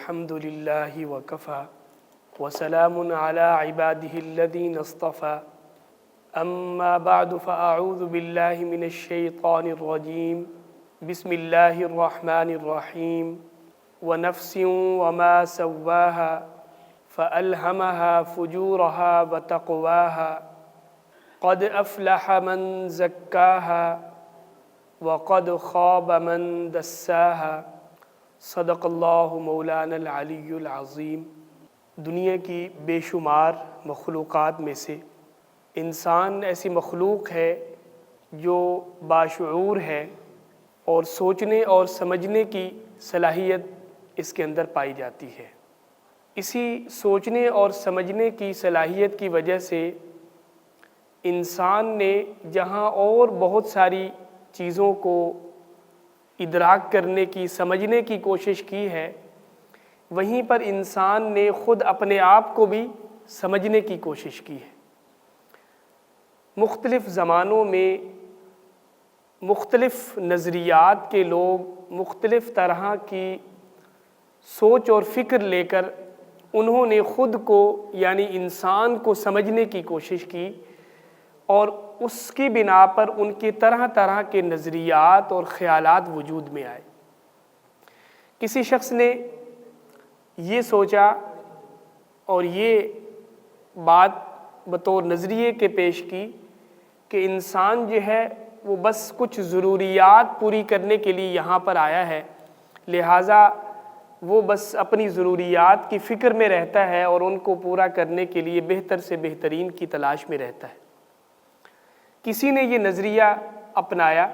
الحمد لله وكفى وسلام على عباده الذين اصطفى أما بعد فأعوذ بالله من الشيطان الرجيم بسم الله الرحمن الرحيم ونفس وما سواها فألهمها فجورها وتقواها قد أفلح من زكاها وقد خاب من دساها صدق اللہ مولانا العلی العظیم۔ دنیا کی بے شمار مخلوقات میں سے انسان ایسی مخلوق ہے جو باشعور ہے اور سوچنے اور سمجھنے کی صلاحیت اس کے اندر پائی جاتی ہے۔ اسی سوچنے اور سمجھنے کی صلاحیت کی وجہ سے انسان نے جہاں اور بہت ساری چیزوں کو ادراک کرنے کی سمجھنے کی کوشش کی ہے، وہیں پر انسان نے خود اپنے آپ کو بھی سمجھنے کی کوشش کی ہے۔ مختلف زمانوں میں مختلف نظریات کے لوگ مختلف طرح کی سوچ اور فکر لے کر انہوں نے خود کو یعنی انسان کو سمجھنے کی کوشش کی، اور اس کی بنا پر ان کے طرح طرح کے نظریات اور خیالات وجود میں آئے۔ کسی شخص نے یہ سوچا اور یہ بات بطور نظریے کے پیش کی کہ انسان جو ہے وہ بس کچھ ضروریات پوری کرنے کے لیے یہاں پر آیا ہے، لہٰذا وہ بس اپنی ضروریات کی فکر میں رہتا ہے اور ان کو پورا کرنے کے لیے بہتر سے بہترین کی تلاش میں رہتا ہے۔ کسی نے یہ نظریہ اپنایا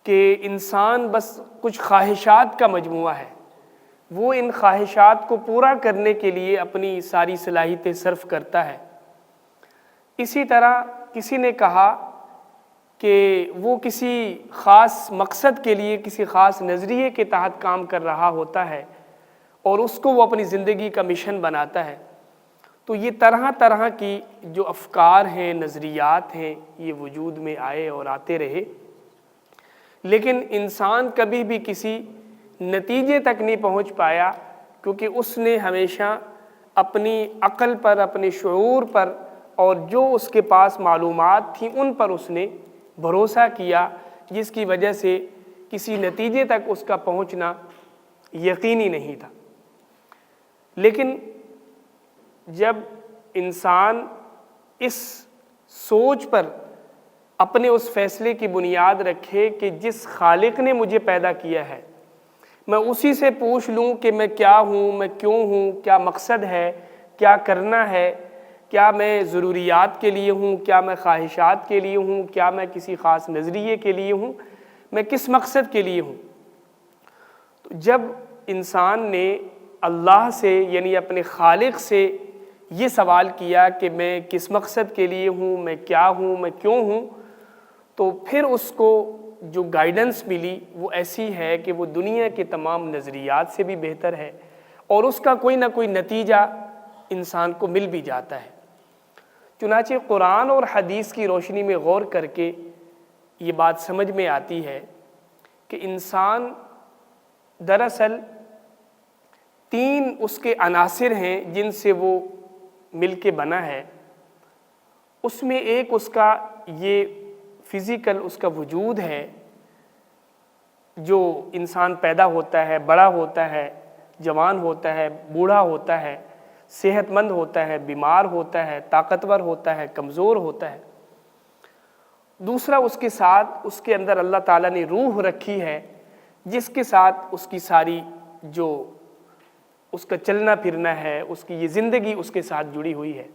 کہ انسان بس کچھ خواہشات کا مجموعہ ہے، وہ ان خواہشات کو پورا کرنے کے لیے اپنی ساری صلاحیتیں صرف کرتا ہے۔ اسی طرح کسی نے کہا کہ وہ کسی خاص مقصد کے لیے کسی خاص نظریے کے تحت کام کر رہا ہوتا ہے اور اس کو وہ اپنی زندگی کا مشن بناتا ہے۔ تو یہ طرح طرح کی جو افکار ہیں، نظریات ہیں، یہ وجود میں آئے اور آتے رہے، لیکن انسان کبھی بھی کسی نتیجے تک نہیں پہنچ پایا، کیونکہ اس نے ہمیشہ اپنی عقل پر، اپنے شعور پر اور جو اس کے پاس معلومات تھیں ان پر اس نے بھروسہ کیا، جس کی وجہ سے کسی نتیجے تک اس کا پہنچنا یقینی نہیں تھا۔ لیکن جب انسان اس سوچ پر اپنے اس فیصلے کی بنیاد رکھے کہ جس خالق نے مجھے پیدا کیا ہے، میں اسی سے پوچھ لوں کہ میں کیا ہوں، میں کیوں ہوں، کیا مقصد ہے، کیا کرنا ہے، کیا میں ضروریات کے لیے ہوں، کیا میں خواہشات کے لیے ہوں، کیا میں کسی خاص نظریے کے لیے ہوں، میں کس مقصد کے لیے ہوں۔ تو جب انسان نے اللہ سے یعنی اپنے خالق سے یہ سوال کیا کہ میں کس مقصد کے لیے ہوں، میں کیا ہوں، میں کیوں ہوں، تو پھر اس کو جو گائیڈنس ملی وہ ایسی ہے کہ وہ دنیا کے تمام نظریات سے بھی بہتر ہے، اور اس کا کوئی نہ کوئی نتیجہ انسان کو مل بھی جاتا ہے۔ چنانچہ قرآن اور حدیث کی روشنی میں غور کر کے یہ بات سمجھ میں آتی ہے کہ انسان دراصل تین اس کے عناصر ہیں جن سے وہ مل کے بنا ہے۔ اس میں ایک اس کا یہ فزیکل اس کا وجود ہے، جو انسان پیدا ہوتا ہے، بڑا ہوتا ہے، جوان ہوتا ہے، بوڑھا ہوتا ہے، صحت مند ہوتا ہے، بیمار ہوتا ہے، طاقتور ہوتا ہے، کمزور ہوتا ہے۔ دوسرا اس کے ساتھ اس کے اندر اللہ تعالیٰ نے روح رکھی ہے، جس کے ساتھ اس کی ساری جو اس کا چلنا پھرنا ہے، اس کی یہ زندگی اس کے ساتھ جڑی ہوئی ہے۔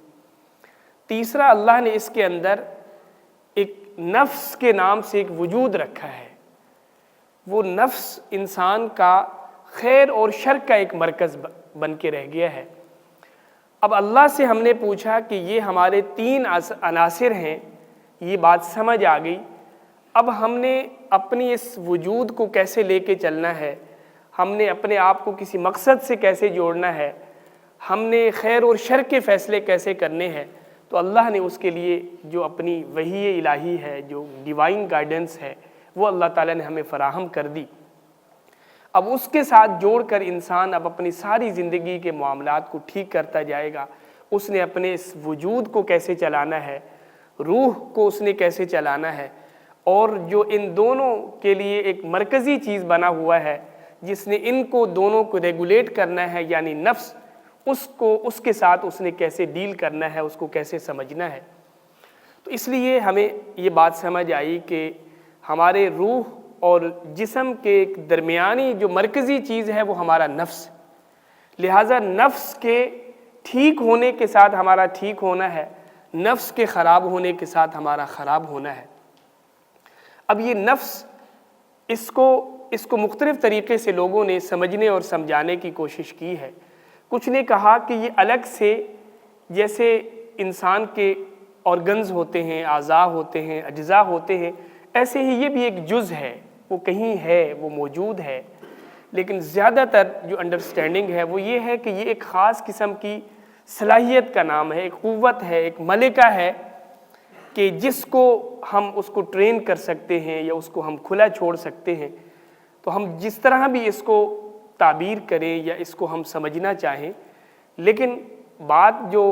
تیسرا اللہ نے اس کے اندر ایک نفس کے نام سے ایک وجود رکھا ہے۔ وہ نفس انسان کا خیر اور شر کا ایک مرکز بن کے رہ گیا ہے۔ اب اللہ سے ہم نے پوچھا کہ یہ ہمارے تین عناصر ہیں، یہ بات سمجھ آ گئی۔ اب ہم نے اپنی اس وجود کو کیسے لے کے چلنا ہے، ہم نے اپنے آپ کو کسی مقصد سے کیسے جوڑنا ہے، ہم نے خیر اور شر کے فیصلے کیسے کرنے ہیں، تو اللہ نے اس کے لیے جو اپنی وحی الہی ہے، جو ڈیوائن گائیڈنس ہے، وہ اللہ تعالیٰ نے ہمیں فراہم کر دی۔ اب اس کے ساتھ جوڑ کر انسان اب اپنی ساری زندگی کے معاملات کو ٹھیک کرتا جائے گا. اس نے اپنے اس وجود کو کیسے چلانا ہے, روح کو اس نے کیسے چلانا ہے, اور جو ان دونوں کے لیے ایک مرکزی چیز بنا ہوا ہے جس نے ان کو دونوں کو ریگولیٹ کرنا ہے یعنی نفس, اس کے ساتھ اس نے کیسے ڈیل کرنا ہے, اس کو کیسے سمجھنا ہے. تو اس لیے ہمیں یہ بات سمجھ آئی کہ ہمارے روح اور جسم کے ایک درمیانی جو مرکزی چیز ہے وہ ہمارا نفس. لہٰذا نفس کے ٹھیک ہونے کے ساتھ ہمارا ٹھیک ہونا ہے, نفس کے خراب ہونے کے ساتھ ہمارا خراب ہونا ہے. اب یہ نفس اس کو مختلف طریقے سے لوگوں نے سمجھنے اور سمجھانے کی کوشش کی ہے. کچھ نے کہا کہ یہ الگ سے جیسے انسان کے آرگنز ہوتے ہیں, اعضاء ہوتے ہیں, اجزاء ہوتے ہیں, ایسے ہی یہ بھی ایک جز ہے, وہ کہیں ہے, وہ موجود ہے. لیکن زیادہ تر جو انڈرسٹینڈنگ ہے وہ یہ ہے کہ یہ ایک خاص قسم کی صلاحیت کا نام ہے, ایک قوت ہے, ایک ملکہ ہے کہ جس کو ہم اس کو ٹرین کر سکتے ہیں یا اس کو ہم کھلا چھوڑ سکتے ہیں. تو ہم جس طرح بھی اس کو تعبیر کریں یا اس کو ہم سمجھنا چاہیں, لیکن بات جو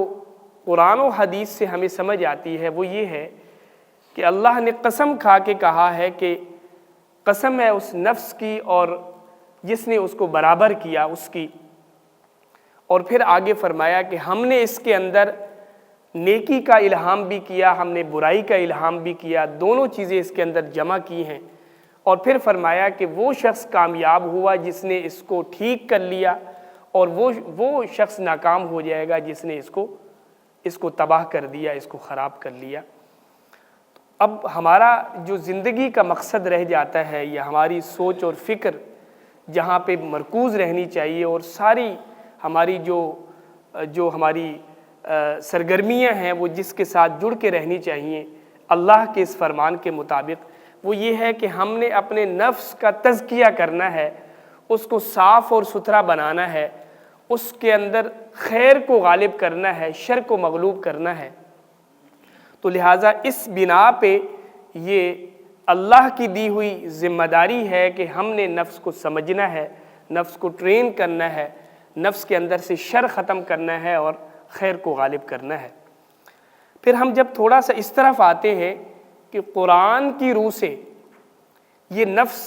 قرآن و حدیث سے ہمیں سمجھ آتی ہے وہ یہ ہے کہ اللہ نے قسم کھا کے کہا ہے کہ قسم ہے اس نفس کی اور جس نے اس کو برابر کیا اس کی. اور پھر آگے فرمایا کہ ہم نے اس کے اندر نیکی کا الہام بھی کیا, ہم نے برائی کا الہام بھی کیا, دونوں چیزیں اس کے اندر جمع کی ہیں. اور پھر فرمایا کہ وہ شخص کامیاب ہوا جس نے اس کو ٹھیک کر لیا, اور وہ شخص ناکام ہو جائے گا جس نے اس کو تباہ کر دیا, اس کو خراب کر لیا. اب ہمارا جو زندگی کا مقصد رہ جاتا ہے یا ہماری سوچ اور فکر جہاں پہ مرکوز رہنی چاہیے, اور ساری ہماری جو ہماری سرگرمیاں ہیں وہ جس کے ساتھ جڑ کے رہنی چاہیے اللہ کے اس فرمان کے مطابق, وہ یہ ہے کہ ہم نے اپنے نفس کا تزکیہ کرنا ہے, اس کو صاف اور ستھرا بنانا ہے, اس کے اندر خیر کو غالب کرنا ہے, شر کو مغلوب کرنا ہے. تو لہٰذا اس بنا پہ یہ اللہ کی دی ہوئی ذمہ داری ہے کہ ہم نے نفس کو سمجھنا ہے, نفس کو ٹرین کرنا ہے, نفس کے اندر سے شر ختم کرنا ہے اور خیر کو غالب کرنا ہے. پھر ہم جب تھوڑا سا اس طرف آتے ہیں کہ قرآن کی روح سے یہ نفس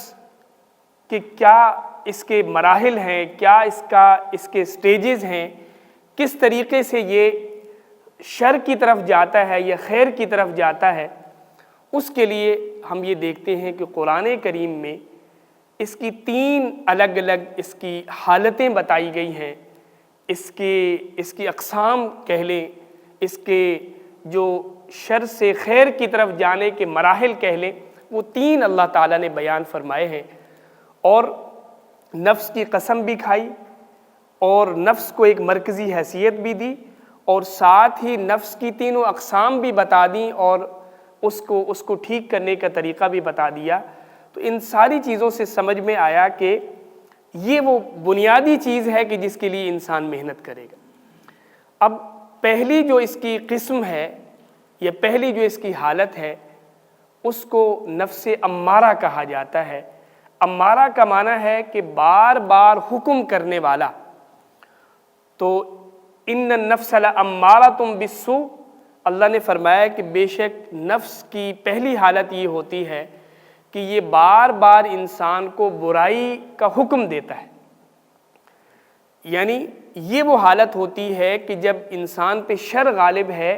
کہ کیا اس کے مراحل ہیں, کیا اس کے سٹیجز ہیں, کس طریقے سے یہ شر کی طرف جاتا ہے یا خیر کی طرف جاتا ہے, اس کے لیے ہم یہ دیکھتے ہیں کہ قرآن کریم میں اس کی 3 الگ الگ اس کی حالتیں بتائی گئی ہیں. اس کی اقسام کہہ لیں, اس کے جو شر سے خیر کی طرف جانے کے مراحل کہہ لیں, وہ 3 اللہ تعالیٰ نے بیان فرمائے ہیں. اور نفس کی قسم بھی کھائی, اور نفس کو ایک مرکزی حیثیت بھی دی, اور ساتھ ہی نفس کی 3 اقسام بھی بتا دیں, اور اس کو ٹھیک کرنے کا طریقہ بھی بتا دیا. تو ان ساری چیزوں سے سمجھ میں آیا کہ یہ وہ بنیادی چیز ہے کہ جس کے لیے انسان محنت کرے گا. اب پہلی جو اس کی قسم ہے یا پہلی جو اس کی حالت ہے اس کو نفس امارہ کہا جاتا ہے. امارہ کا معنی ہے کہ بار بار حکم کرنے والا. تو ان النفس لامارۃ بالسوء, اللہ نے فرمایا کہ بے شک نفس کی پہلی حالت یہ ہوتی ہے کہ یہ بار بار انسان کو برائی کا حکم دیتا ہے. یعنی یہ وہ حالت ہوتی ہے کہ جب انسان پہ شر غالب ہے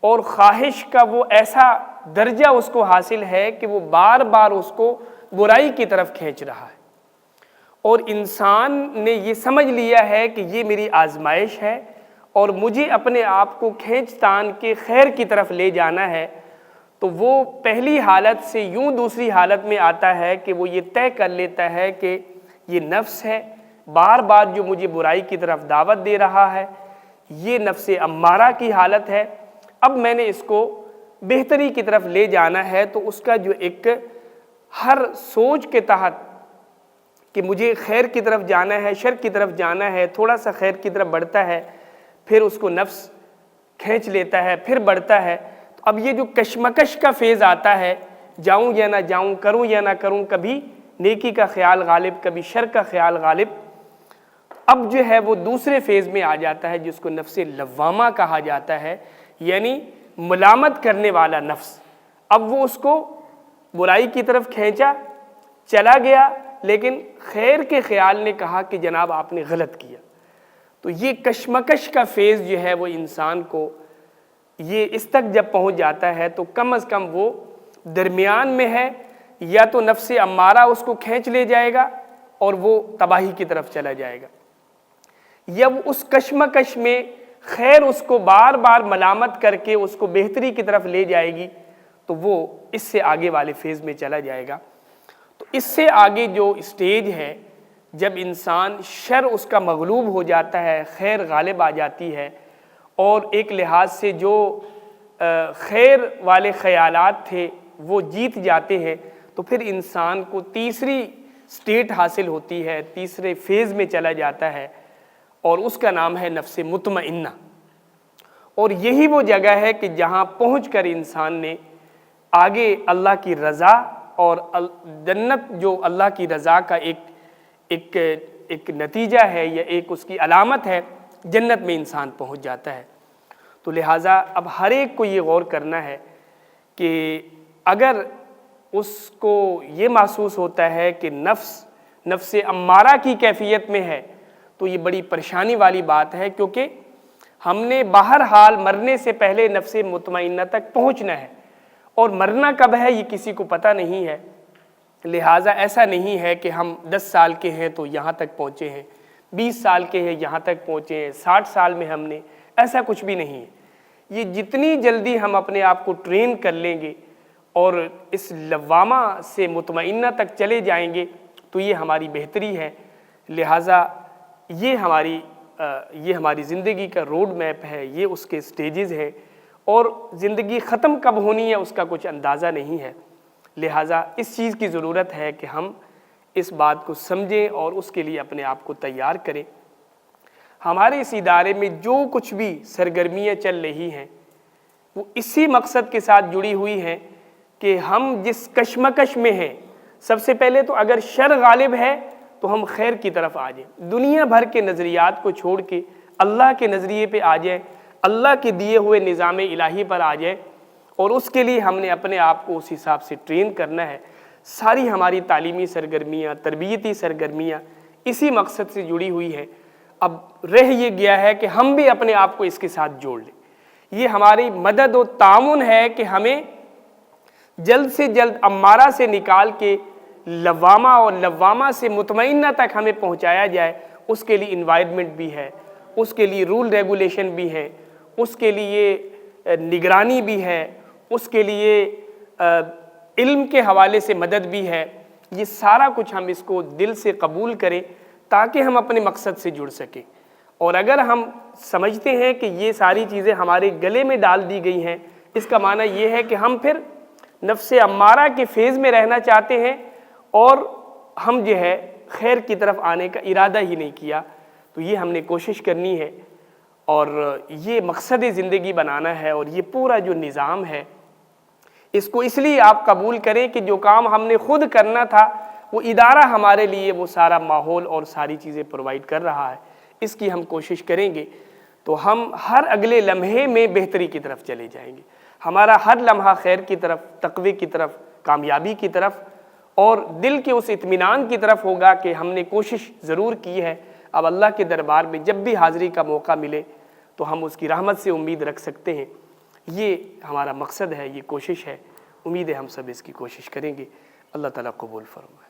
اور خواہش کا وہ ایسا درجہ اس کو حاصل ہے کہ وہ بار بار اس کو برائی کی طرف کھینچ رہا ہے, اور انسان نے یہ سمجھ لیا ہے کہ یہ میری آزمائش ہے اور مجھے اپنے آپ کو کھینچ تان کے خیر کی طرف لے جانا ہے. تو وہ پہلی حالت سے یوں دوسری حالت میں آتا ہے کہ وہ یہ طے کر لیتا ہے کہ یہ نفس ہے, بار بار جو مجھے برائی کی طرف دعوت دے رہا ہے, یہ نفس امارہ کی حالت ہے. اب میں نے اس کو بہتری کی طرف لے جانا ہے, تو اس کا جو ایک ہر سوچ کے تحت کہ مجھے خیر کی طرف جانا ہے, شر کی طرف جانا ہے, تھوڑا سا خیر کی طرف بڑھتا ہے, پھر اس کو نفس کھینچ لیتا ہے, پھر بڑھتا ہے. تو اب یہ جو کشمکش کا فیز آتا ہے, جاؤں یا نہ جاؤں, کروں یا نہ کروں, کبھی نیکی کا خیال غالب، کبھی شر کا خیال غالب، اب جو ہے وہ دوسرے فیز میں آ جاتا ہے جس کو نفس لوامہ کہا جاتا ہے، یعنی ملامت کرنے والا نفس۔ اب وہ اس کو برائی کی طرف کھینچا، چلا گیا، لیکن خیر کے خیال نے کہا کہ جناب آپ نے غلط کیا۔ تو یہ کشمکش کا فیز جو ہے وہ انسان کو یہ اس تک جب پہنچ جاتا ہے تو کم از کم وہ درمیان میں ہے، یا تو نفس امارہ اس کو کھینچ لے جائے گا اور وہ تباہی کی طرف چلا جائے گا، یا وہ اس کشمکش میں خیر اس کو بار بار ملامت کر کے اس کو بہتری کی طرف لے جائے گی، تو وہ اس سے آگے والے فیز میں چلا جائے گا۔ تو اس سے آگے جو اسٹیج ہے، جب انسان شر اس کا مغلوب ہو جاتا ہے، خیر غالب آ جاتی ہے، اور ایک لحاظ سے جو خیر والے خیالات تھے وہ جیت جاتے ہیں، تو پھر انسان کو تیسری اسٹیٹ حاصل ہوتی ہے، تیسرے فیز میں چلا جاتا ہے، اور اس کا نام ہے نفس مطمئنہ۔ اور یہی وہ جگہ ہے کہ جہاں پہنچ کر انسان نے آگے اللہ کی رضا اور جنت، جو اللہ کی رضا کا ایک نتیجہ ہے یا ایک اس کی علامت ہے، جنت میں انسان پہنچ جاتا ہے۔ تو لہٰذا اب ہر ایک کو یہ غور کرنا ہے کہ اگر اس کو یہ محسوس ہوتا ہے کہ نفس امارہ کی کیفیت میں ہے، تو یہ بڑی پریشانی والی بات ہے، کیونکہ ہم نے بہرحال مرنے سے پہلے نفس مطمئنہ تک پہنچنا ہے، اور مرنا کب ہے یہ کسی کو پتہ نہیں ہے۔ لہٰذا ایسا نہیں ہے کہ ہم 10 سال کے ہیں تو یہاں تک پہنچے ہیں، 20 سال کے ہیں یہاں تک پہنچے ہیں، 60 سال میں ہم نے، ایسا کچھ بھی نہیں ہے۔ یہ جتنی جلدی ہم اپنے آپ کو ٹرین کر لیں گے اور اس لوامہ سے مطمئنہ تک چلے جائیں گے تو یہ ہماری بہتری ہے۔ لہٰذا یہ ہماری زندگی کا روڈ میپ ہے، یہ اس کے سٹیجز ہے، اور زندگی ختم کب ہونی ہے اس کا کچھ اندازہ نہیں ہے۔ لہٰذا اس چیز کی ضرورت ہے کہ ہم اس بات کو سمجھیں اور اس کے لیے اپنے آپ کو تیار کریں۔ ہمارے اس ادارے میں جو کچھ بھی سرگرمیاں چل رہی ہیں وہ اسی مقصد کے ساتھ جڑی ہوئی ہیں کہ ہم جس کشمکش میں ہیں، سب سے پہلے تو اگر شر غالب ہے تو ہم خیر کی طرف آ جائیں، دنیا بھر کے نظریات کو چھوڑ کے اللہ کے نظریے پہ آ جائیں، اللہ کے دیے ہوئے نظام الہی پر آ جائیں، اور اس کے لیے ہم نے اپنے آپ کو اس حساب سے ٹرین کرنا ہے۔ ساری ہماری تعلیمی سرگرمیاں، تربیتی سرگرمیاں اسی مقصد سے جڑی ہوئی ہیں۔ اب رہ یہ گیا ہے کہ ہم بھی اپنے آپ کو اس کے ساتھ جوڑ لیں۔ یہ ہماری مدد و تعاون ہے کہ ہمیں جلد سے جلد امارہ سے نکال کے لوامہ اور لوامہ سے مطمئنہ تک ہمیں پہنچایا جائے۔ اس کے لیے انوائرمنٹ بھی ہے، اس کے لیے رول ریگولیشن بھی ہے، اس کے لیے نگرانی بھی ہے، اس کے لیے علم کے حوالے سے مدد بھی ہے۔ یہ سارا کچھ ہم اس کو دل سے قبول کریں تاکہ ہم اپنے مقصد سے جڑ سکیں۔ اور اگر ہم سمجھتے ہیں کہ یہ ساری چیزیں ہمارے گلے میں ڈال دی گئی ہیں، اس کا معنی یہ ہے کہ ہم پھر نفس امارہ کے فیز میں رہنا چاہتے ہیں اور ہم جو ہے خیر کی طرف آنے کا ارادہ ہی نہیں کیا۔ تو یہ ہم نے کوشش کرنی ہے، اور یہ مقصد زندگی بنانا ہے، اور یہ پورا جو نظام ہے اس کو اس لیے آپ قبول کریں کہ جو کام ہم نے خود کرنا تھا وہ ادارہ ہمارے لیے وہ سارا ماحول اور ساری چیزیں پرووائڈ کر رہا ہے۔ اس کی ہم کوشش کریں گے تو ہم ہر اگلے لمحے میں بہتری کی طرف چلے جائیں گے۔ ہمارا ہر لمحہ خیر کی طرف، تقوی کی طرف، کامیابی کی طرف اور دل کے اس اطمینان کی طرف ہوگا کہ ہم نے کوشش ضرور کی ہے۔ اب اللہ کے دربار میں جب بھی حاضری کا موقع ملے تو ہم اس کی رحمت سے امید رکھ سکتے ہیں۔ یہ ہمارا مقصد ہے، یہ کوشش ہے۔ امید ہے ہم سب اس کی کوشش کریں گے۔ اللہ تعالیٰ قبول فرمائے۔